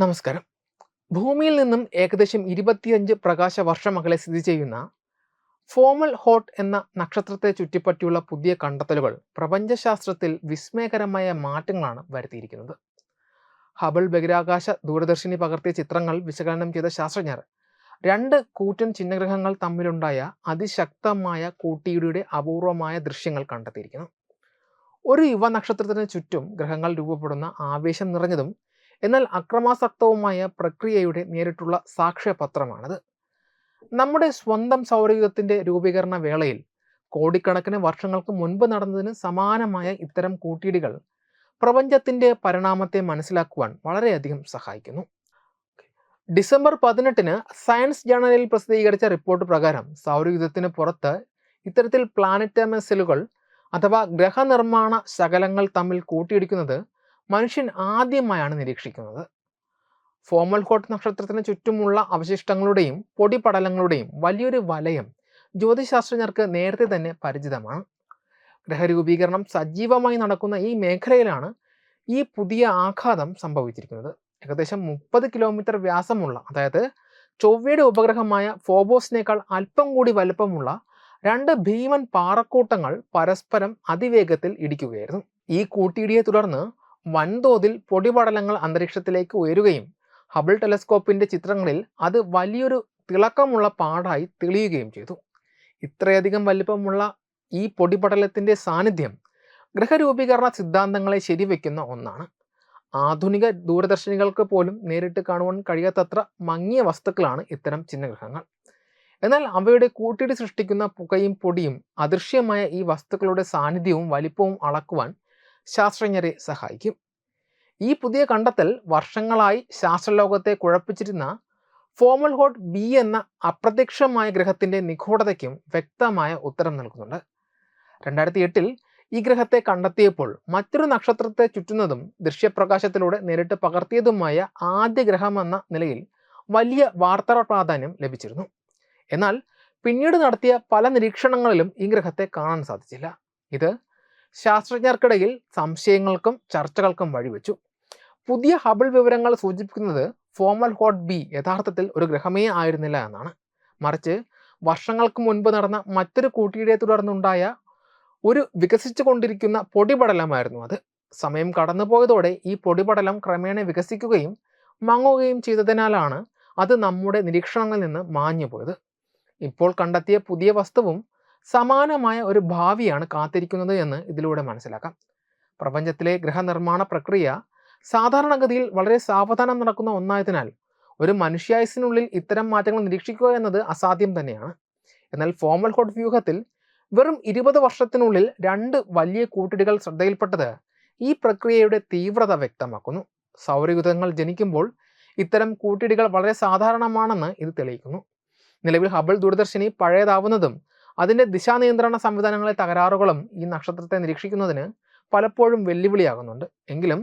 നമസ്കാരം. ഭൂമിയിൽ നിന്നും ഏകദേശം 25 പ്രകാശ വർഷം അകലെ സ്ഥിതി ചെയ്യുന്ന ഫോമൽ ഹോട്ട് എന്ന നക്ഷത്രത്തെ ചുറ്റിപ്പറ്റിയുള്ള പുതിയ കണ്ടെത്തലുകൾ പ്രപഞ്ചശാസ്ത്രത്തിൽ വിസ്മയകരമായ മാറ്റങ്ങളാണ് വരുത്തിയിരിക്കുന്നത്. ഹബിൾ ബഹിരാകാശ ദൂരദർശിനി പകർത്തിയ ചിത്രങ്ങൾ വിശകലനം ചെയ്ത ശാസ്ത്രജ്ഞർ രണ്ട് കൂറ്റൻ ചിഹ്നഗ്രഹങ്ങൾ തമ്മിലുണ്ടായ അതിശക്തമായ കൂട്ടിയിടിയുടെ അപൂർവമായ ദൃശ്യങ്ങൾ കണ്ടെത്തിയിരിക്കുന്നു. ഒരു യുവ നക്ഷത്രത്തിന് ചുറ്റും ഗ്രഹങ്ങൾ രൂപപ്പെടുന്ന ആവേശം നിറഞ്ഞതും എന്നാൽ അക്രമാസക്തവുമായ പ്രക്രിയയുടെ നേരിട്ടുള്ള സാക്ഷ്യപത്രമാണിത്. നമ്മുടെ സ്വന്തം സൗരയൂഥത്തിന്റെ രൂപീകരണ വേളയിൽ കോടിക്കണക്കിന് വർഷങ്ങൾക്ക് മുൻപ് നടന്നതിന് സമാനമായ ഇത്തരം കൂട്ടിയിടികൾ പ്രപഞ്ചത്തിന്റെ പരിണാമത്തെ മനസ്സിലാക്കുവാൻ വളരെയധികം സഹായിക്കുന്നു. ഡിസംബർ 18 സയൻസ് ജേണലിൽ പ്രസിദ്ധീകരിച്ച റിപ്പോർട്ട് പ്രകാരം സൗരയൂഥത്തിന് പുറത്ത് ഇത്തരത്തിൽ പ്ലാനറ്റമസലുകൾ അഥവാ ഗ്രഹനിർമ്മാണ ശകലങ്ങൾ തമ്മിൽ കൂട്ടിയിടിക്കുന്നത് മനുഷ്യൻ ആദ്യമായാണ് നിരീക്ഷിക്കുന്നത്. ഫോമൽ ഹോട്ട് നക്ഷത്രത്തിന് ചുറ്റുമുള്ള അവശിഷ്ടങ്ങളുടെയും പൊടിപടലങ്ങളുടെയും വലിയൊരു വലയം ജ്യോതിശാസ്ത്രജ്ഞർക്ക് നേരത്തെ തന്നെ പരിചിതമാണ്. ഗ്രഹരൂപീകരണം സജീവമായി നടക്കുന്ന ഈ മേഖലയിലാണ് ഈ പുതിയ ആഘാതം സംഭവിച്ചിരിക്കുന്നത്. ഏകദേശം 30 കിലോമീറ്റർ വ്യാസമുള്ള, അതായത് ചൊവ്വയുടെ ഉപഗ്രഹമായ ഫോബോസിനേക്കാൾ അല്പം കൂടി വലുപ്പമുള്ള രണ്ട് ഭീമൻ പാറക്കൂട്ടങ്ങൾ പരസ്പരം അതിവേഗത്തിൽ ഇടിക്കുകയായിരുന്നു. ഈ കൂട്ടിയിടിയെ തുടർന്ന് വൻതോതിൽ പൊടിപടലങ്ങൾ അന്തരീക്ഷത്തിലേക്ക് ഉയരുകയും ഹബിൾ ടെലസ്കോപ്പിന്റെ ചിത്രങ്ങളിൽ അത് വലിയൊരു തിളക്കമുള്ള പാടായി തെളിയുകയും ചെയ്തു. ഇത്രയധികം വലിപ്പമുള്ള ഈ പൊടിപടലത്തിന്റെ സാന്നിധ്യം ഗ്രഹരൂപീകരണ സിദ്ധാന്തങ്ങളെ ശരിവെക്കുന്ന ഒന്നാണ്. ആധുനിക ദൂരദർശിനികൾക്ക് പോലും നേരിട്ട് കാണുവാൻ കഴിയാത്തത്ര മങ്ങിയ വസ്തുക്കളാണ് ഇത്തരം ചിഹ്നഗ്രഹങ്ങൾ. എന്നാൽ അവയുടെ കൂട്ടിയിടി സൃഷ്ടിക്കുന്ന പുകയും പൊടിയും അദൃശ്യമായ ഈ വസ്തുക്കളുടെ സാന്നിധ്യവും വലിപ്പവും അളക്കുവാൻ ശാസ്ത്രജ്ഞരെ സഹായിക്കും. ഈ പുതിയ കണ്ടെത്തൽ വർഷങ്ങളായി ശാസ്ത്രലോകത്തെ കുഴപ്പിച്ചിരുന്ന ഫോമൽ ഹോട്ട് ബി എന്ന അപ്രത്യക്ഷമായ ഗ്രഹത്തിന്റെ നിഗൂഢതയ്ക്കും വ്യക്തമായ ഉത്തരം നൽകുന്നുണ്ട്. 2008 ഈ ഗ്രഹത്തെ കണ്ടെത്തിയപ്പോൾ മറ്റൊരു നക്ഷത്രത്തെ ചുറ്റുന്നതും ദൃശ്യപ്രകാശത്തിലൂടെ നേരിട്ട് പകർത്തിയതുമായ ആദ്യ ഗ്രഹമെന്ന നിലയിൽ വലിയ വാർത്താ പ്രാധാന്യം ലഭിച്ചിരുന്നു. എന്നാൽ പിന്നീട് നടത്തിയ പല നിരീക്ഷണങ്ങളിലും ഈ ഗ്രഹത്തെ കാണാൻ സാധിച്ചില്ല. ഇത് ശാസ്ത്രജ്ഞർക്കിടയിൽ സംശയങ്ങൾക്കും ചർച്ചകൾക്കും വഴിവെച്ചു. പുതിയ ഹബിൾ വിവരങ്ങൾ സൂചിപ്പിക്കുന്നത് ഫോമൽ ഹോട്ട് ബി യഥാർത്ഥത്തിൽ ഒരു ഗ്രഹമേ ആയിരുന്നില്ല എന്നാണ്. മറിച്ച് വർഷങ്ങൾക്ക് മുൻപ് നടന്ന മറ്റൊരു കൂട്ടിയിടിയെ തുടർന്നുണ്ടായ ഒരു വികസിച്ചു കൊണ്ടിരിക്കുന്ന പൊടിപടലമായിരുന്നു അത്. സമയം കടന്നുപോയതോടെ ഈ പൊടിപടലം ക്രമേണ വികസിക്കുകയും മങ്ങുകയും ചെയ്തതിനാലാണ് അത് നമ്മുടെ നിരീക്ഷണങ്ങളിൽ നിന്ന് മാഞ്ഞുപോയത്. ഇപ്പോൾ കണ്ടെത്തിയ പുതിയ വസ്തുവും സമാനമായ ഒരു ഭാവിയാണ് കാത്തിരിക്കുന്നത് എന്ന് ഇതിലൂടെ മനസ്സിലാക്കാം. പ്രപഞ്ചത്തിലെ ഗ്രഹനിർമ്മാണ പ്രക്രിയ സാധാരണഗതിയിൽ വളരെ സാവധാനം നടക്കുന്ന ഒന്നായതിനാൽ ഒരു മനുഷ്യായുസിനുള്ളിൽ ഇത്തരം മാറ്റങ്ങൾ നിരീക്ഷിക്കുക എന്നത് അസാധ്യം തന്നെയാണ്. എന്നാൽ ഫോമൽ ഹോട്ട് വ്യൂഹത്തിൽ വെറും 20 വർഷത്തിനുള്ളിൽ രണ്ട് വലിയ കൂട്ടിയിടികൾ ശ്രദ്ധയിൽപ്പെട്ടത് ഈ പ്രക്രിയയുടെ തീവ്രത വ്യക്തമാക്കുന്നു. സൗരയൂഥങ്ങൾ ജനിക്കുമ്പോൾ ഇത്തരം കൂട്ടിയിടികൾ വളരെ സാധാരണമാണെന്ന് ഇത് തെളിയിക്കുന്നു. നിലവിൽ ഹബിൾ ദൂരദർശിനി പഴയതാവുന്നതും അതിൻ്റെ ദിശാനിയന്ത്രണ സംവിധാനങ്ങളെ തകരാറുകളും ഈ നക്ഷത്രത്തെ നിരീക്ഷിക്കുന്നതിന് പലപ്പോഴും വെല്ലുവിളിയാകുന്നുണ്ട്. എങ്കിലും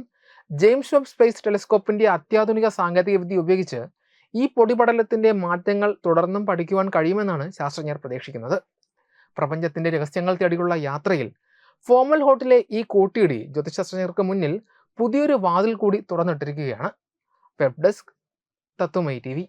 ജെയിംസ് വെബ് സ്പേസ് ടെലിസ്കോപ്പിന്റെ അത്യാധുനിക സാങ്കേതികവിദ്യ ഉപയോഗിച്ച് ഈ പൊടിപടലത്തിന്റെ മാറ്റങ്ങൾ തുടർന്നും പഠിക്കുവാൻ കഴിയുമെന്നാണ് ശാസ്ത്രജ്ഞർ പ്രതീക്ഷിക്കുന്നത്. പ്രപഞ്ചത്തിന്റെ രഹസ്യങ്ങൾ തേടിയുള്ള യാത്രയിൽ ഫോമൽ ഹോട്ടിലെ ഈ കൂട്ടിയിടി ജ്യോതിശാസ്ത്രജ്ഞർക്ക് മുന്നിൽ പുതിയൊരു വാതിൽ കൂടി തുറന്നിട്ടിരിക്കുകയാണ്. വെബ് ഡെസ്ക് തത്വമൈ TV.